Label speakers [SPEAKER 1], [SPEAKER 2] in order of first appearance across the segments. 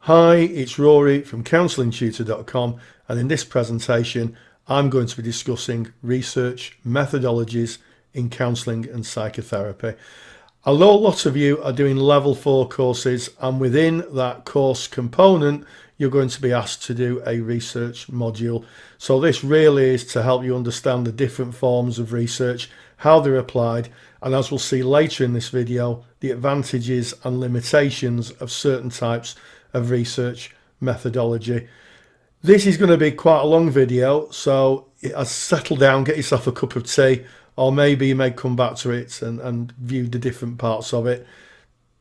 [SPEAKER 1] Hi, it's Rory from counsellingtutor.com, and in this presentation I'm going to be discussing research methodologies in counselling and psychotherapy. I know a lot of you are doing level 4 courses, and within that course component you're going to be asked to do a research module. So this really is to help you understand the different forms of research, how they're applied, and as we'll see later in this video, the advantages and limitations of certain types of research methodology. This is going to be quite a long video, so settle down, get yourself a cup of tea, or maybe you may come back to it and view the different parts of it.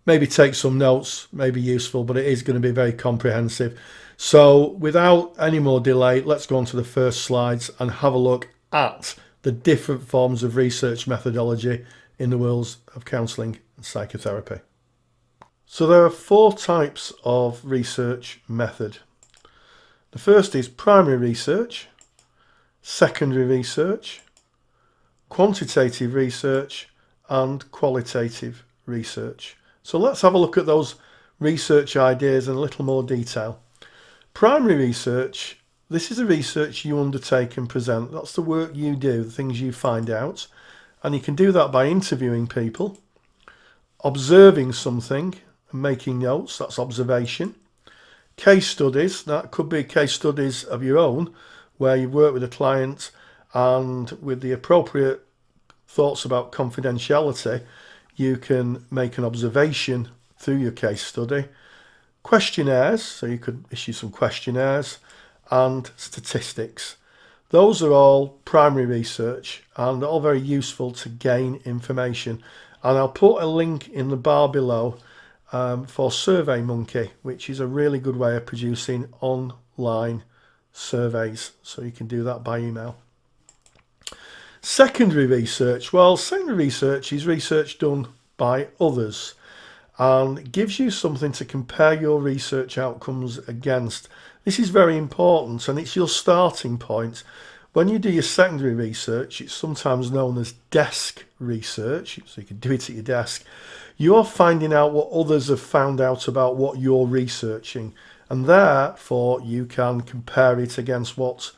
[SPEAKER 1] Maybe take some notes, maybe useful, but it is going to be very comprehensive. So without any more delay, let's go on to the first slides and have a look at the different forms of research methodology in the worlds of counselling and psychotherapy. So there are 4 types of research method. The first is primary research, secondary research, quantitative research, and qualitative research. So let's have a look at those research ideas in a little more detail. Primary research, this is the research you undertake and present. That's the work you do, the things you find out. And you can do that by interviewing people, observing something, making notes, that's observation. Case studies, that could be case studies of your own where you work with a client and with the appropriate thoughts about confidentiality you can make an observation through your case study. Questionnaires, so you could issue some questionnaires, and statistics. Those are all primary research and all very useful to gain information, and I'll put a link in the bar below for SurveyMonkey, which is a really good way of producing online surveys, so you can do that by email. Secondary research, well, secondary research is research done by others and it gives you something to compare your research outcomes against. This is very important and it's your starting point. When you do your secondary research, it's sometimes known as desk research, so you can do it at your desk. You're finding out what others have found out about what you're researching, and therefore you can compare it against what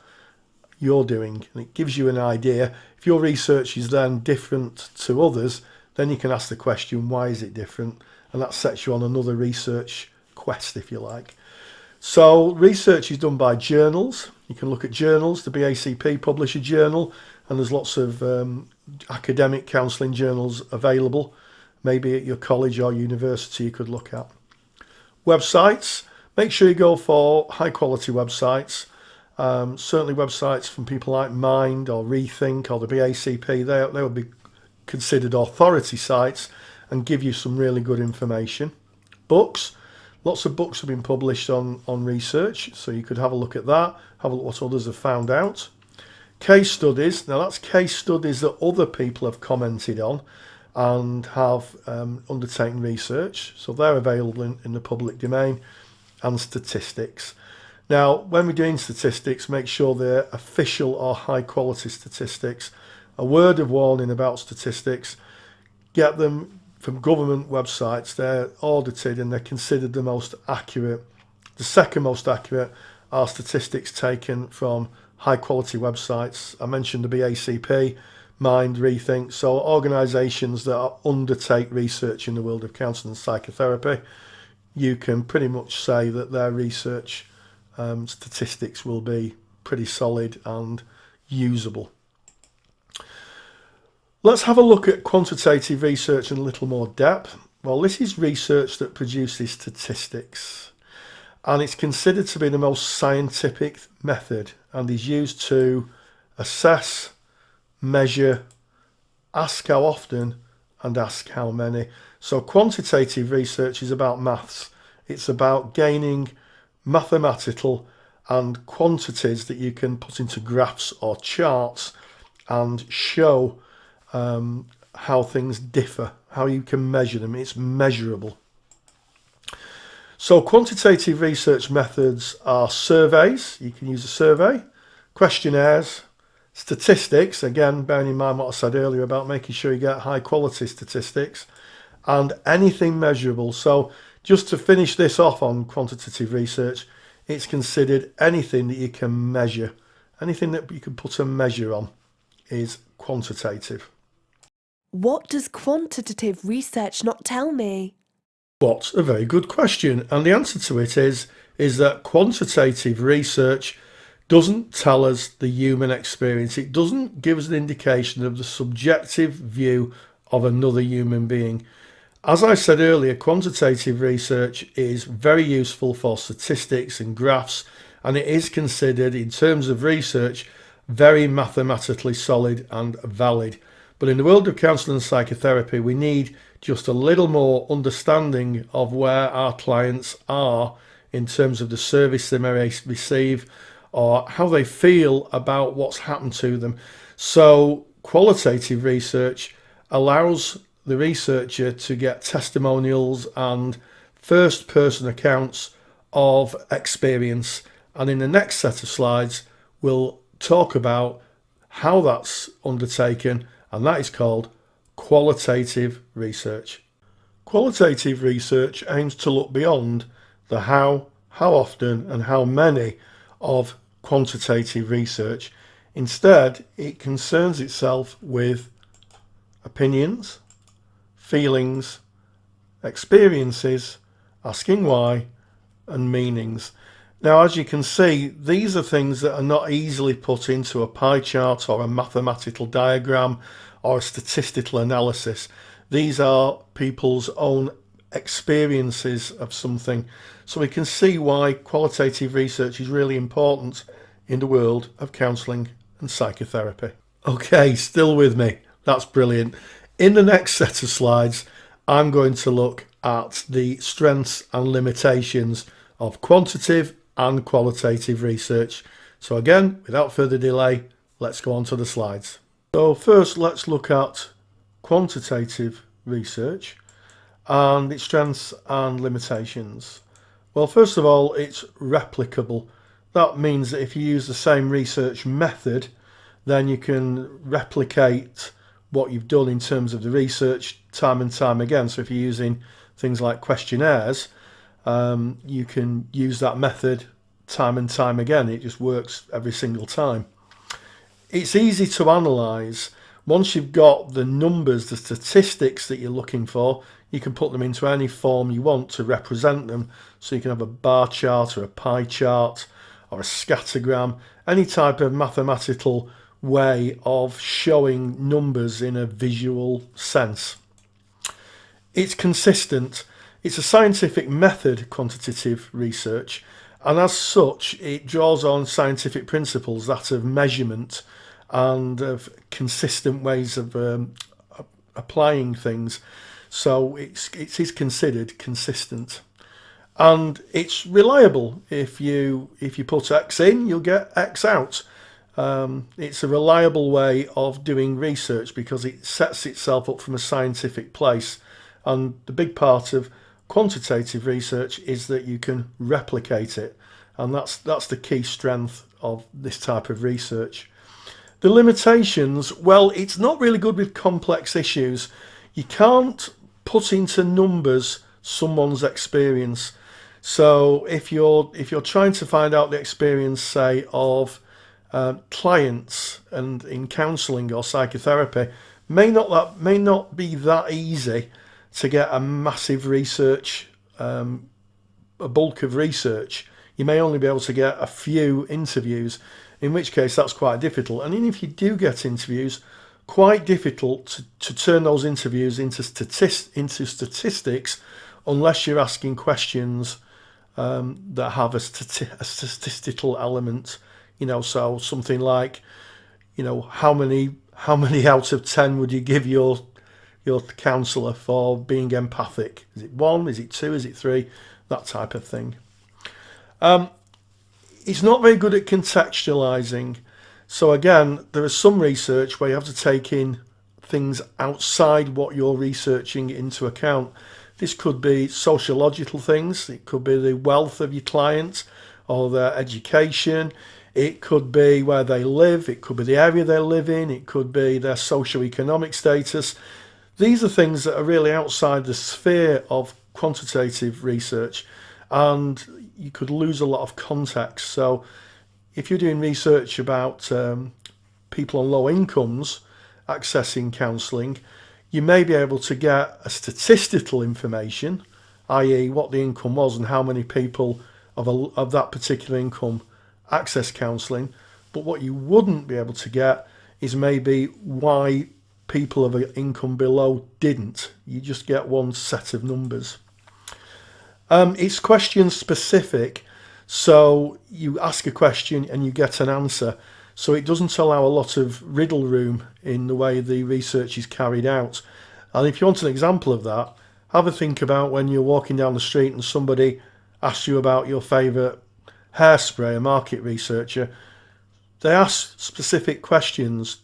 [SPEAKER 1] you're doing, and it gives you an idea. If your research is then different to others, then you can ask the question, why is it different? And that sets you on another research quest, if you like. So research is done by journals. You can look at journals. The BACP publish a journal, and there's lots of academic counselling journals available. Maybe at your college or university you could look at. Websites, make sure you go for high quality websites. Certainly websites from people like Mind or Rethink or the BACP, they would be considered authority sites and give you some really good information. Books, lots of books have been published on research, so you could have a look at that, have a look at what others have found out. Case studies, now that's case studies that other people have commented on and have undertaken research, so they're available in the public domain. And statistics. Now, when we're doing statistics, make sure they're official or high quality statistics. A word of warning about statistics, get them from government websites. They're audited and they're considered the most accurate. The second most accurate are statistics taken from high quality websites. I mentioned the BACP, Mind, Rethink, so organisations that undertake research in the world of counselling and psychotherapy. You can pretty much say that their research statistics will be pretty solid and usable. Let's have a look at quantitative research in a little more depth. Well, this is research that produces statistics, and it's considered to be the most scientific method and is used to assess, measure, ask how often, and ask how many. So quantitative research is about maths. It's about gaining mathematical and quantities that you can put into graphs or charts and show how things differ, how you can measure them. It's measurable. So quantitative research methods are surveys. You can use a survey, questionnaires, statistics, again bearing in mind what I said earlier about making sure you get high quality statistics, and anything measurable. So Just to finish this off on quantitative research, it's considered anything that you can measure. Anything that you can put a measure on is quantitative.
[SPEAKER 2] What does quantitative research not tell me?
[SPEAKER 1] What a very good question. And the answer to it is that quantitative research doesn't tell us the human experience. It doesn't give us an indication of the subjective view of another human being. As I said earlier, quantitative research is very useful for statistics and graphs, and it is considered, in terms of research, very mathematically solid and valid. But in the world of counselling and psychotherapy, we need just a little more understanding of where our clients are in terms of the service they may receive or how they feel about what's happened to them. So qualitative research allows the researcher to get testimonials and first person accounts of experience. And in the next set of slides, we'll talk about how that's undertaken, and that is called qualitative research. Qualitative research aims to look beyond the how often, and how many of quantitative research. Instead, it concerns itself with opinions, feelings, experiences, asking why, and meanings. Now, as you can see, these are things that are not easily put into a pie chart or a mathematical diagram or a statistical analysis. These are people's own experiences of something. So we can see why qualitative research is really important in the world of counselling and psychotherapy. Okay, still with me. That's brilliant. In the next set of slides, I'm going to look at the strengths and limitations of quantitative and qualitative research. So again, without further delay, let's go on to the slides. So first, let's look at quantitative research and its strengths and limitations. Well, first of all, it's replicable. That means that if you use the same research method, then you can replicate what you've done in terms of the research time and time again. So if you're using things like questionnaires, you can use that method time and time again. It just works every single time. It's easy to analyse. Once you've got the numbers, the statistics that you're looking for, you can put them into any form you want to represent them. So you can have a bar chart or a pie chart or a scattergram, any type of mathematical way of showing numbers in a visual sense. It's consistent. It's a scientific method, quantitative research, and as such it draws on scientific principles, that of measurement and of consistent ways of applying things. So it is considered consistent, and it's reliable. If you put X in, you'll get X out. It's a reliable way of doing research because it sets itself up from a scientific place. And the big part of quantitative research is that you can replicate it, and that's the key strength of this type of research. The limitations, well, it's not really good with complex issues. You can't put into numbers someone's experience. So if you're trying to find out the experience, say, of clients and in counselling or psychotherapy, may not be that easy to get a massive research, a bulk of research. You may only be able to get a few interviews, in which case that's quite difficult. And even if you do get interviews, quite difficult to turn those interviews into statistics unless you're asking questions that have a statistical element. So something like, how many out of 10 would you give your counsellor for being empathic? Is it 1? Is it 2? Is it 3? That type of thing. It's not very good at contextualising. So again, there is some research where you have to take in things outside what you're researching into account. This could be sociological things. It could be the wealth of your client or their education. It could be where they live. It could be the area they live in. It could be their socioeconomic status. These are things that are really outside the sphere of quantitative research, and you could lose a lot of context. So if you're doing research about people on low incomes accessing counselling, you may be able to get a statistical information, i.e. what the income was and how many people of that particular income access counselling. But what you wouldn't be able to get is maybe why people of an income below didn't. You just get one set of numbers. It's question specific, so you ask a question and you get an answer. So it doesn't allow a lot of riddle room in the way the research is carried out. And if you want an example of that, have a think about when you're walking down the street and somebody asks you about your favourite hairspray, a market researcher. They ask specific questions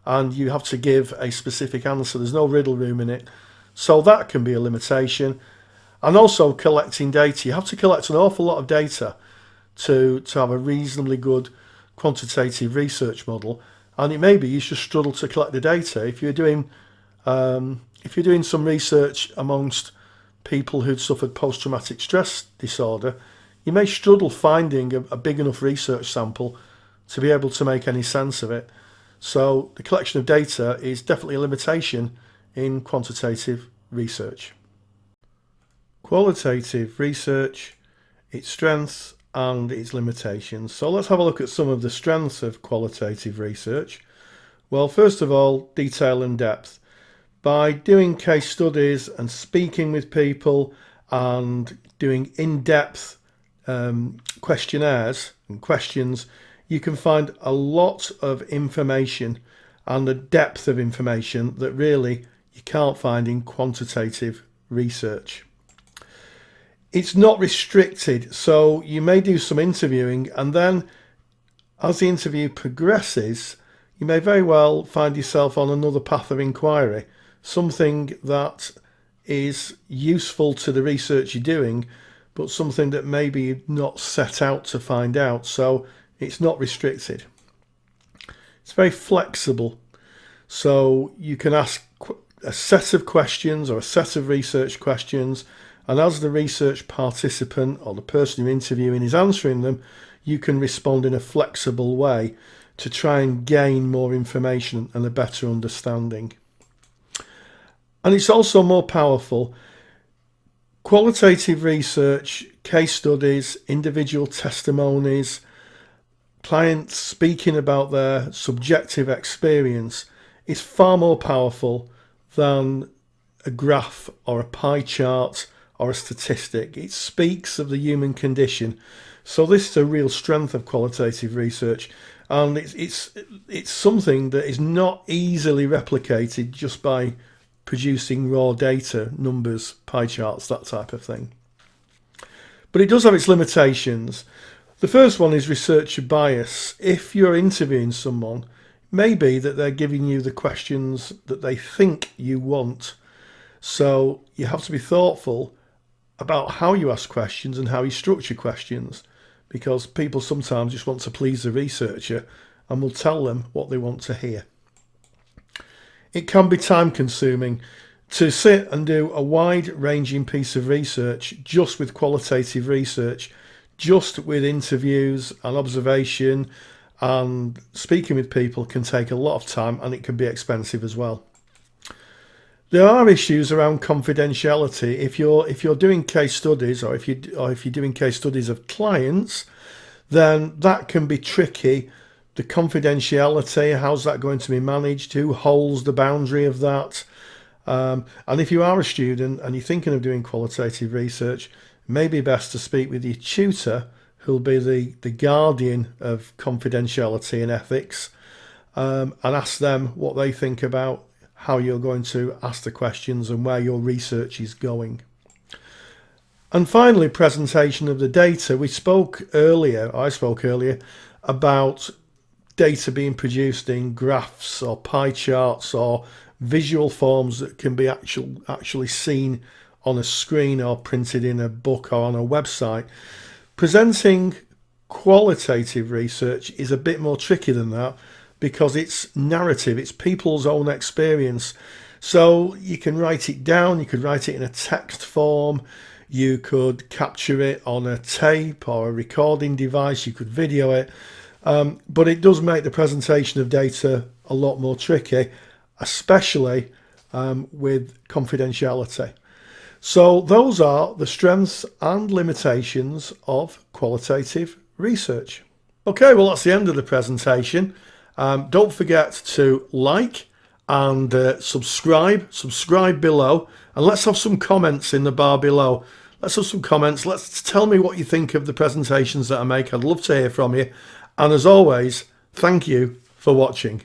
[SPEAKER 1] and you have to give a specific answer. There's no riddle room in it. So that can be a limitation. And also collecting data. You have to collect an awful lot of data to have a reasonably good quantitative research model. And it may be you should struggle to collect the data. If you're doing some research amongst people who'd suffered post-traumatic stress disorder, you may struggle finding a big enough research sample to be able to make any sense of it. So the collection of data is definitely a limitation in quantitative research. Qualitative research, its strengths and its limitations. So let's have a look at some of the strengths of qualitative research. Well, first of all, detail and depth. By doing case studies and speaking with people and doing in-depth questionnaires and questions, you can find a lot of information and a depth of information that really you can't find in quantitative research. It's not restricted, so you may do some interviewing, and then as the interview progresses, you may very well find yourself on another path of inquiry, something that is useful to the research you're doing, but something that maybe you're not set out to find out. So it's not restricted. It's very flexible. So you can ask a set of questions or a set of research questions, and as the research participant or the person you're interviewing is answering them, you can respond in a flexible way to try and gain more information and a better understanding. And it's also more powerful. Qualitative research, case studies, individual testimonies, clients speaking about their subjective experience is far more powerful than a graph or a pie chart or a statistic. It speaks of the human condition. So this is a real strength of qualitative research, and it's something that is not easily replicated just by producing raw data, numbers, pie charts, that type of thing. But it does have its limitations. The first one is researcher bias. If you're interviewing someone, it may be that they're giving you the questions that they think you want. So you have to be thoughtful about how you ask questions and how you structure questions, because people sometimes just want to please the researcher and will tell them what they want to hear. It can be time consuming to sit and do a wide ranging piece of research just with qualitative research, just with interviews and observation and speaking with people can take a lot of time, and it can be expensive as well. There are issues around confidentiality. If you're doing case studies, or if you're doing case studies of clients, then that can be tricky. The confidentiality, how's that going to be managed? Who holds the boundary of that? And if you are a student and you're thinking of doing qualitative research, it may be best to speak with your tutor, who'll be the guardian of confidentiality and ethics, and ask them what they think about how you're going to ask the questions and where your research is going. And finally, presentation of the data. I spoke earlier about data being produced in graphs or pie charts or visual forms that can be actually seen on a screen or printed in a book or on a website. Presenting qualitative research is a bit more tricky than that, because it's narrative, it's people's own experience. So you can write it down, you could write it in a text form, you could capture it on a tape or a recording device, you could video it, but it does make the presentation of data a lot more tricky, especially with confidentiality. So those are the strengths and limitations of qualitative research. Okay, well, that's the end of the presentation. Don't forget to like and subscribe below, and let's have some comments in the bar below. Let's have some comments. Let's tell me what you think of the presentations that I make. I'd love to hear from you. And as always, thank you for watching.